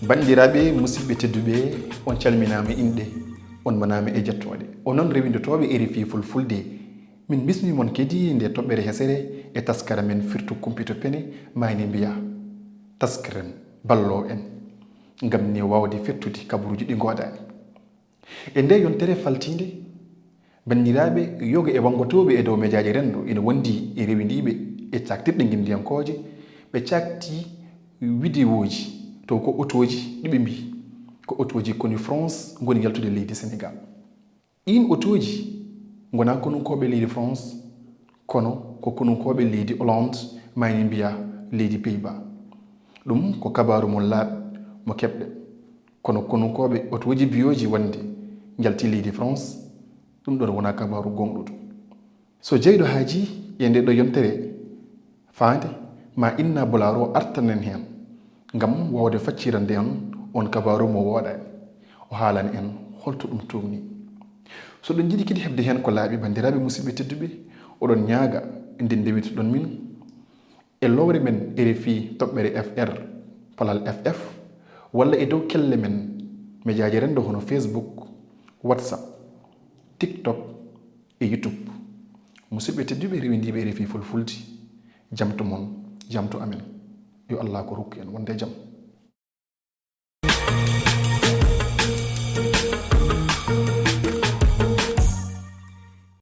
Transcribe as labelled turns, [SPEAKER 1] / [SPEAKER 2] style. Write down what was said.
[SPEAKER 1] bandiraɓe musidɓe tedduɓe on calminama inɗe on manama e jettode onon rewindotoɓe RFI fulfulde min bismimon kedi nde toɓɓere hesere e taskara men firtu kumpito pene mayni mbiya taskaren ballo en ngam ni wawde fettude kabaruji ɗi godani e nde yontere faltide bandiraɓe yoga e wangotoɓe e dow médiaji rendo ina wondi e rewindiɓe e caktirɗe guindiyankoje ɓe cakti vidéoji to ko otoji ɗiɓe mbi ko otoji koni France goni yaltude leydi Sénégal in otoji gona konunkoɓe leydi France kono ko konunkoɓe leydi Hollande mayni mbiya leydi Pays-Bas ɗum ko kabaru mo laaɓ mo keɓɗen kono konunkoɓe otoji biyoji wonde jalti leydi France ɗum ɗon wona kabaru gonɗuɗo so jeyɗo haaji e nde ɗo yontere faande ma inna bolaro artanen hen ngam wawde faccirande en on kabaru mo woɗani o haalani en holto ɗum tumni so ɗum jiiɗi kadi hebde hen ko laaɓi bandiraɓe musidɓe tedduɓe oɗon ñaaga nden ndewitoɗon min e lowre men RFI toɓɓere FR palal FF walla e dow kelle men médiaji rendo hono Facebook WhatsApp TikTok e YouTube musidɓe tedduɓe rewindiɓe RFI fulfulde jamto mon jamto amen yo Allah ko rokku en wonde jaam